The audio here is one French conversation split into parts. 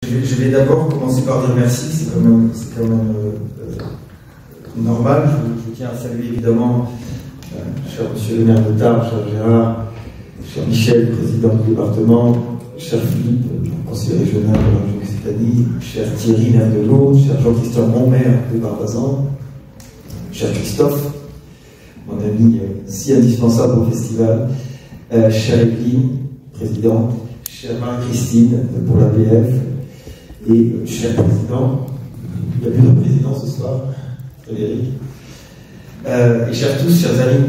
Je vais d'abord commencer par dire merci, c'est quand même normal. Je tiens à saluer évidemment, cher monsieur le maire de Tarbes, cher Gérard, cher Michel, président du département, cher Philippe, conseiller régional de la région Occitanie, cher Thierry, maire de l'Aude, cher Jean-Christophe, mon maire de Barbazan, cher Christophe, mon ami si indispensable au festival, chère Evelyne, présidente, chère Marie-Christine pour l'APF, et cher président, il n'y a plus de président ce soir, Frédéric, et chers tous, chers amis,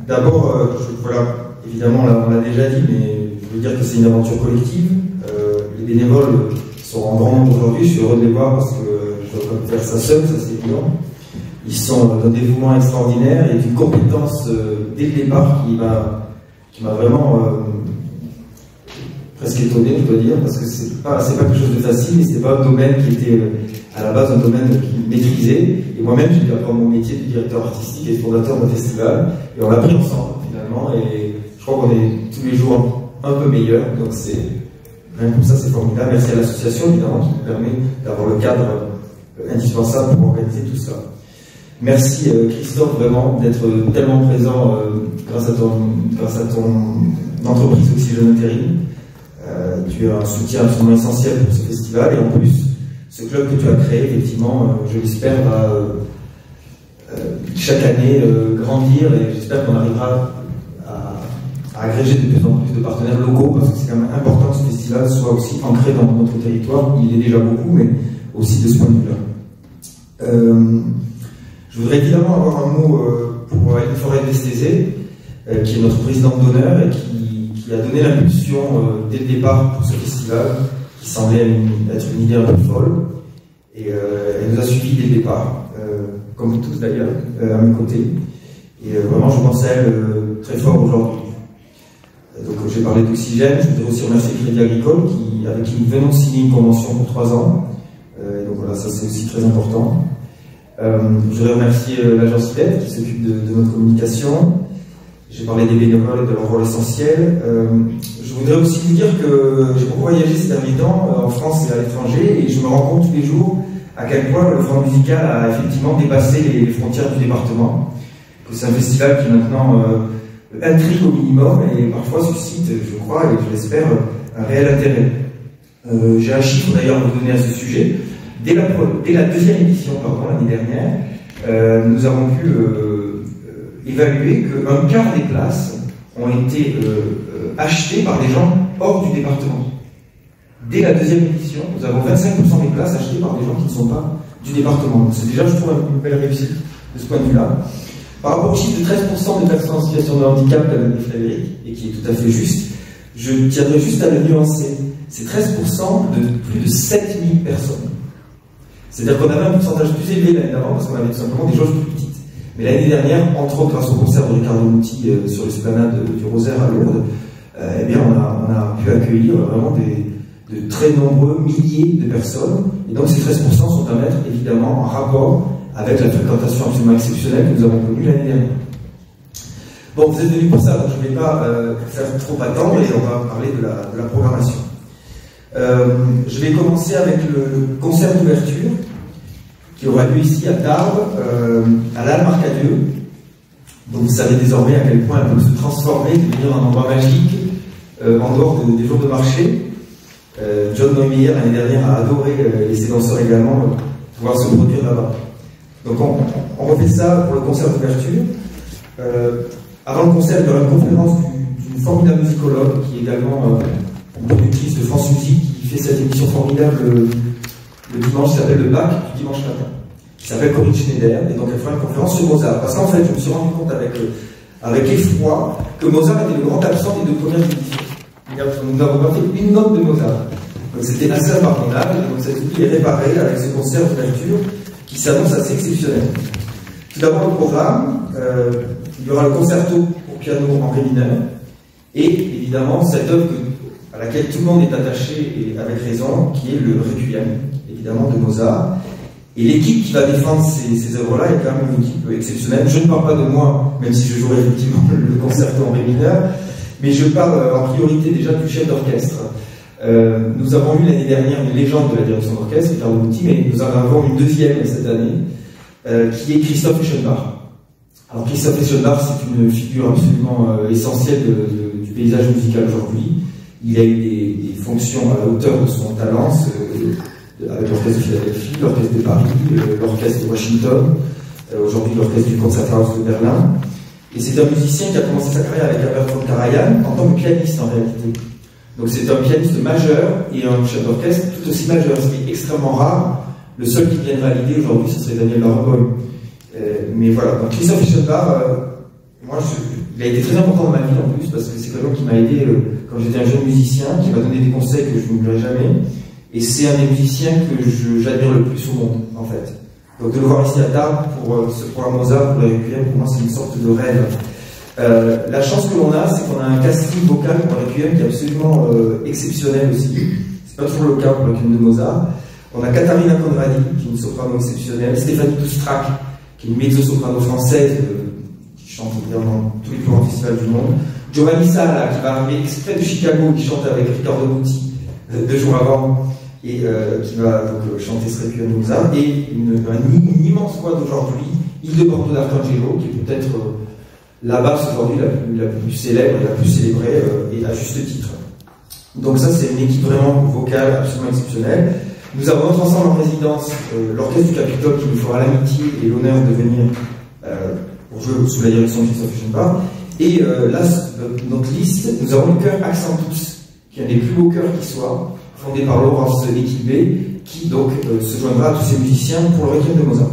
d'abord, voilà, évidemment, on l'a déjà dit, mais je veux dire que c'est une aventure collective. Les bénévoles sont en grand nombre aujourd'hui, je suis heureux de les voir parce que je ne dois pas faire ça seul, ça c'est évident. Ils sont d'un dévouement extraordinaire et d'une compétence dès le départ qui m'a vraiment presque étonné, je dois dire, parce que c'est pas quelque chose de facile, et c'est pas un domaine qui était à la base un domaine qui maîtrisait. Et moi-même, j'ai dû apprendre mon métier de directeur artistique et fondateur d'un festival, et on l'a pris ensemble finalement, et je crois qu'on est tous les jours un peu meilleurs, donc c'est rien comme ça, c'est formidable. Merci à l'association évidemment qui nous permet d'avoir le cadre indispensable pour organiser tout ça. Merci Christophe vraiment d'être tellement présent grâce à ton entreprise Oxygène Intérim. Tu as un soutien absolument essentiel pour ce festival, et en plus, ce club que tu as créé, effectivement, je l'espère, va chaque année grandir, et j'espère qu'on arrivera à agréger de plus en plus de partenaires locaux, parce que c'est quand même important que ce festival soit aussi ancré dans notre territoire. Il est déjà beaucoup, mais aussi de ce point de vue-là. Je voudrais évidemment avoir un mot pour Hélène Forêt-Destézé, qui est notre présidente d'honneur et qui a donné l'impulsion dès le départ pour ce festival, qui semblait être une idée un peu folle. Et elle nous a suivis dès le départ, comme vous tous d'ailleurs, à mes côtés. Et vraiment, je pense à elle très fort aujourd'hui. Donc j'ai parlé d'Oxygène, je voudrais aussi remercier Crédit Agricole, avec qui nous venons de signer une convention pour 3 ans. Et donc voilà, ça c'est aussi très important. Je voudrais remercier l'agence IDEP qui s'occupe de notre communication. J'ai parlé des bénévoles et de leur rôle essentiel. Je voudrais aussi vous dire que j'ai beaucoup voyagé ces derniers temps en France et à l'étranger, et je me rends compte tous les jours à quel point le Forum musical a effectivement dépassé les frontières du département. Que c'est un festival qui maintenant intrigue au minimum et parfois suscite, je crois et je l'espère, un réel intérêt. J'ai un chiffre d'ailleurs à vous donner à ce sujet. Dès la deuxième édition, l'année dernière, nous avons pu évaluer qu'un quart des places ont été achetées par des gens hors du département. Dès la deuxième édition, nous avons 25% des places achetées par des gens qui ne sont pas du département. C'est déjà, je trouve, une belle réussite de ce point de vue-là. Par rapport au chiffre de 13% de personnes en situation de handicap qu'a donné Frédéric, et qui est tout à fait juste, je tiendrai juste à le nuancer. C'est 13% de plus de 7000 personnes. C'est-à-dire qu'on avait un pourcentage plus élevé l'année d'avant, parce qu'on avait tout simplement des jauges plus petites. Mais l'année dernière, entre autres grâce au concert de Ricardo Muti sur l'esplanade du Rosaire à Lourdes, eh bien on a pu accueillir vraiment de très nombreux milliers de personnes. Et donc ces 13% sont à mettre évidemment en rapport avec la fréquentation absolument exceptionnelle que nous avons connue l'année dernière. Bon, vous êtes venus pour ça, donc je ne vais pas faire trop attendre et on va parler de la programmation. Je vais commencer avec le concert d'ouverture qui aura lieu ici à Tarbes, à l'Halle Marcadieu. Donc vous savez désormais à quel point elle peut se transformer, devenir un endroit magique en dehors des jours de marché. John Neumeyer l'année dernière a adoré laisser danseurs également pouvoir se produire là-bas. Donc on refait ça pour le concert d'ouverture. Avant le concert, il y aura une conférence d'une formidable musicologue qui est également une productrice de France Musique qui fait cette émission formidable le dimanche, qui s'appelle le bac du dimanche matin, qui s'appelle Corinne Schneider, et donc elle fera une conférence sur Mozart. Parce qu'en fait, je me suis rendu compte avec effroi que Mozart était le grand absent des 2 premières éditions. Nous n'avons pas fait une note de Mozart. Donc c'était assez impardonnable, donc cet oubli est réparé avec ce concert d'ouverture qui s'annonce assez exceptionnel. Tout d'abord le programme, il y aura le concerto pour piano en ré mineur, et évidemment cette œuvre à laquelle tout le monde est attaché, et avec raison, qui est le Requiem, évidemment, de Mozart. Et l'équipe qui va défendre ces œuvres-là est quand même une équipe exceptionnelle. Je ne parle pas de moi, même si je jouerai effectivement le concerto en ré mineur, mais je parle en priorité déjà du chef d'orchestre, Nous avons eu l'année dernière une légende de la direction d'orchestre, Ricardo Muti, mais nous en avons une deuxième cette année, qui est Christoph Eschenbach. Alors Christoph Eschenbach, c'est une figure absolument essentielle du paysage musical aujourd'hui. Il a eu des fonctions à la hauteur de son talent, avec l'orchestre de Philadelphie, l'orchestre de Paris, l'orchestre de Washington, aujourd'hui l'orchestre du Concerthaus de Berlin. Et c'est un musicien qui a commencé sa carrière avec Herbert von Karajan en tant que pianiste en réalité. Donc c'est un pianiste majeur et un chef d'orchestre tout aussi majeur, ce qui est extrêmement rare. Le seul qui vient de valider aujourd'hui, ce serait Daniel Barenboim. Mais voilà, donc Christoph Eschenbach, il a été très important dans ma vie en plus, parce que c'est quelqu'un qui m'a aidé quand j'étais un jeune musicien, qui m'a donné des conseils que je n'oublierai jamais. Et c'est un des musiciens que j'admire le plus au monde, en fait. Donc de le voir ici à Tarbes pour ce programme Mozart, pour le Requiem, pour moi c'est une sorte de rêve. La chance que l'on a, c'est qu'on a un casting vocal pour le Requiem qui est absolument exceptionnel aussi. C'est pas toujours le cas pour le Requiem de Mozart. On a Katharina Conradi, qui est une soprano exceptionnelle, Stéphanie Doustrac, qui est une mezzo-soprano française, qui chante dans tous les plus grands festivals du monde. Giovanni Sala, qui va arriver exprès de Chicago, qui chante avec Ricardo Muti 2 jours avant, et qui va donc chanter ce Requiem de Mozart, et une immense voix d'aujourd'hui, Hildebrando d'Arcangelo, qui est peut-être la basse aujourd'hui la plus célèbre et la plus célébrée, et à juste titre. Donc ça, c'est une équipe vraiment vocale absolument exceptionnelle. Nous avons notre ensemble en résidence, l'Orchestre du Capitole, qui nous fera l'amitié et l'honneur de venir pour jouer sous la direction de Christoph Eschenbach. Et là, notre liste, nous avons le chœur Accentus, qui est un des plus beaux chœurs qui soit, fondé par Laurence Equibé, qui donc se joindra à tous ces musiciens pour le Requiem de Mozart.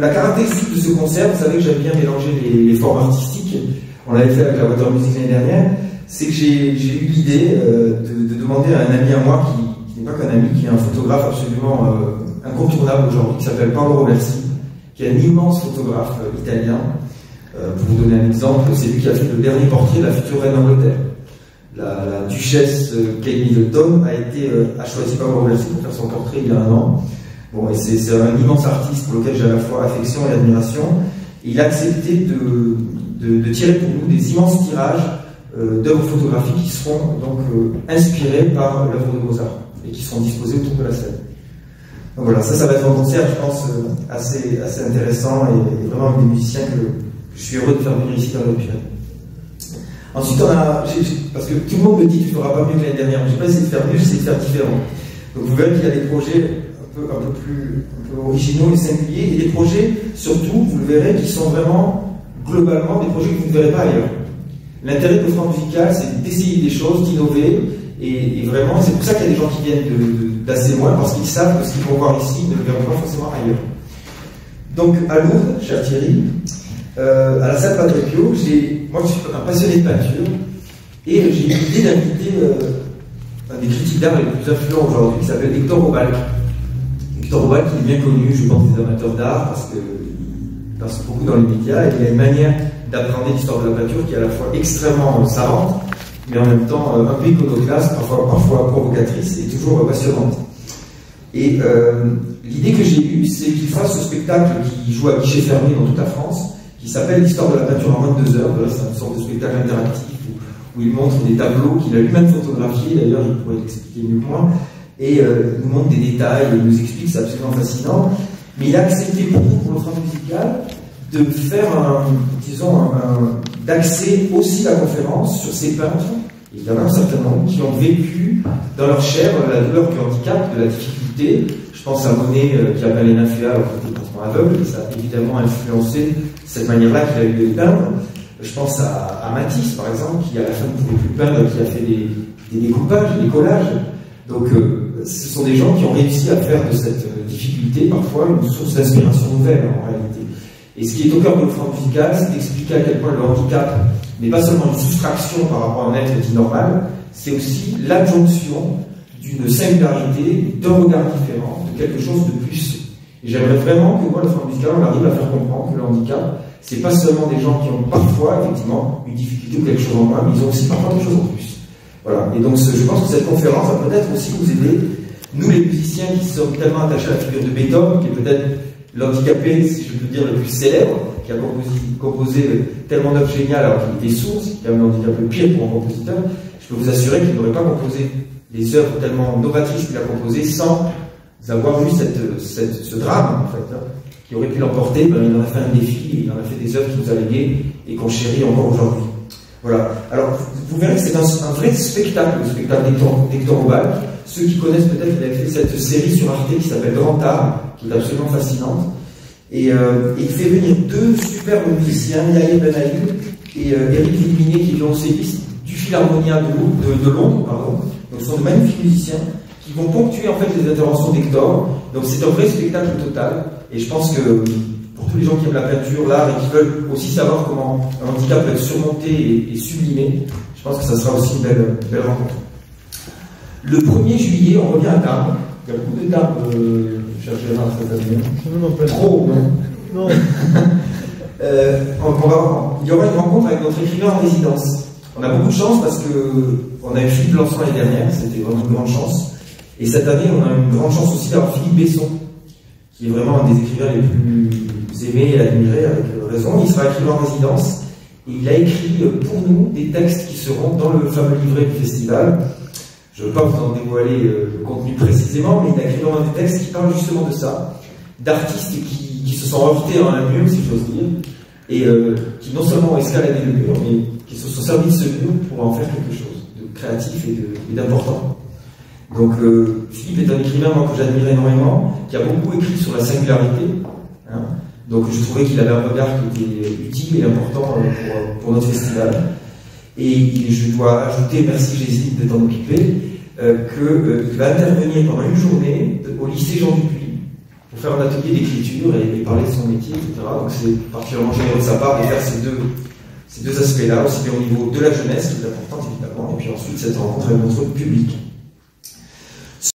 La caractéristique de ce concert, vous savez que j'aime bien mélanger les formes artistiques, on l'avait fait avec la Water Music l'année dernière, c'est que j'ai eu l'idée de demander à un ami à moi qui n'est pas qu'un ami, qui est un photographe absolument incontournable aujourd'hui, qui s'appelle Paolo Roversi, qui est un immense photographe italien. Pour vous donner un exemple, c'est lui qui a fait le dernier portrait de la future reine d'Angleterre. La duchesse Kate Middleton a choisi Paolo Roversi pour faire son portrait il y a 1 an. Bon, et c'est un immense artiste pour lequel j'ai à la fois affection et admiration. Et il a accepté de tirer pour nous des immenses tirages d'œuvres photographiques qui seront donc inspirées par l'œuvre de Mozart et qui seront disposées autour de la scène. Donc voilà, ça va être un concert, je pense, assez intéressant et vraiment avec des musiciens que je suis heureux de faire venir ici dans notre Pyrénées. Ensuite, parce que tout le monde me dit que tu ne feras pas mieux que l'année dernière. Je n'ai pas essayé de faire mieux, j'essaie de faire différent. Donc vous verrez qu'il y a des projets un peu originaux et singuliers, et des projets, surtout, vous le verrez, qui sont vraiment, globalement, des projets que vous ne verrez pas ailleurs. L'intérêt de l'offre musicale, c'est d'essayer des choses, d'innover, et vraiment, c'est pour ça qu'il y a des gens qui viennent d'assez loin, parce qu'ils savent que ce qu'ils vont voir ici, ils ne le verront pas forcément ailleurs. Donc, à Lourdes, cher Thierry, à la salle Padre Pio, moi je suis un passionné de peinture, et j'ai eu l'idée d'inviter un des critiques d'art les plus influents aujourd'hui, qui s'appelle Hector Obalk. Hector Obalk, qui est bien connu, je pense, des amateurs d'art, parce qu'il passe beaucoup dans les médias, et il a une manière d'apprendre l'histoire de la peinture qui est à la fois extrêmement savante, mais en même temps un peu iconoclaste, parfois provocatrice, et toujours passionnante. Et l'idée que j'ai eue, c'est qu'il fasse ce spectacle qui joue à guichet fermé dans toute la France, qui s'appelle l'histoire de la peinture en moins de 2 heures. C'est une sorte de spectacle interactif où il montre des tableaux qu'il a lui-même photographiés, d'ailleurs il pourrait l'expliquer mieux que moi, et il nous montre des détails, il nous explique, c'est absolument fascinant. Mais il a accepté pour nous, pour le travail musical, de faire d'axer aussi la conférence sur ces peintres, évidemment certainement, qui ont vécu dans leur chair la douleur du handicap, de la difficulté. Je pense à Monet qui a peint les nymphéas alors qu'il était pratiquement aveugle, et ça a évidemment influencé cette manière-là qu'il a eu de les peindre. Je pense à Matisse par exemple, qui à la fin ne pouvait plus peindre, qui a fait des découpages, des collages. Donc ce sont des gens qui ont réussi à faire de cette difficulté parfois une source d'inspiration nouvelle en réalité. Et ce qui est au cœur de l'offre musicale, c'est d'expliquer à quel point le handicap n'est pas seulement une soustraction par rapport à un être dit normal, c'est aussi l'adjonction d'une singularité, d'un regard différent, de quelque chose de plus. Et j'aimerais vraiment que moi, l'offre musicale, on arrive à faire comprendre que le handicap, c'est pas seulement des gens qui ont parfois, effectivement, une difficulté ou quelque chose en moins, mais ils ont aussi parfois des choses en plus. Voilà. Et donc, je pense que cette conférence va peut-être aussi nous aider, nous les musiciens qui sommes tellement attachés à la figure de Beethoven, qui est peut-être l'handicapé, si je peux dire, le plus célèbre, qui a composé tellement d'œuvres géniales alors qu'il était sourd, c'est quand même un handicap le pire pour un compositeur. Je peux vous assurer qu'il n'aurait pas composé les œuvres tellement novatrices qu'il a proposées sans avoir vu ce drame, en fait, hein, qui aurait pu l'emporter. Ben, il en a fait un défi, et il en a fait des œuvres qui nous a léguées et qu'on chérit encore aujourd'hui. Voilà. Alors, vous verrez que c'est un vrai spectacle, le spectacle d'Hector Obal. Ceux qui connaissent peut-être, il avait fait cette série sur Arte qui s'appelle Grand Art, qui est absolument fascinante. Et il fait venir deux superbes musiciens, Yair Ben-Aïd et Eric Villeminé, qui est violoncelliste du Philharmonia de Londres, pardon. Donc, ce sont de magnifiques musiciens qui vont ponctuer en fait les interventions d'Hector. Donc, c'est un vrai spectacle total. Et je pense que pour tous les gens qui aiment la peinture, l'art et qui veulent aussi savoir comment un handicap peut être surmonté et sublimé, je pense que ça sera aussi une belle rencontre. Le 1er juillet, on revient à Tarbes. Il y a beaucoup de Tarbes, cher Gérard, cette année. Trop, non. Il y aura une rencontre avec notre écrivain en résidence. On a beaucoup de chance parce qu'on a eu Philippe Lançon l'année dernière, c'était vraiment une grande chance. Et cette année, on a une grande chance aussi d'avoir Philippe Besson, qui est vraiment un des écrivains les plus aimés et admirés, avec raison. Il sera écrivain en résidence et il a écrit pour nous des textes qui seront dans le fameux livret du festival. Je ne veux pas vous en dévoiler le contenu précisément, mais il a écrit vraiment des textes qui parlent justement de ça, d'artistes qui se sont heurtés dans un mur, si j'ose dire, et qui non seulement ont escaladé le mur, mais qui se sont servis de ce mur pour en faire quelque chose de créatif et d'important. Donc Philippe est un écrivain moi, que j'admire énormément, qui a beaucoup écrit sur la singularité. Hein. Donc je trouvais qu'il avait un regard qui était utile et important pour notre festival. Et je dois ajouter, merci Jésus de t'en occuper, qu'il va intervenir pendant une journée au lycée Jean Dupuis pour faire un atelier d'écriture et parler de son métier, etc. Donc c'est particulièrement généreux de sa part de faire ces deux aspects-là, aussi bien au niveau de la jeunesse, qui est important évidemment, et puis ensuite cette rencontre avec notre public.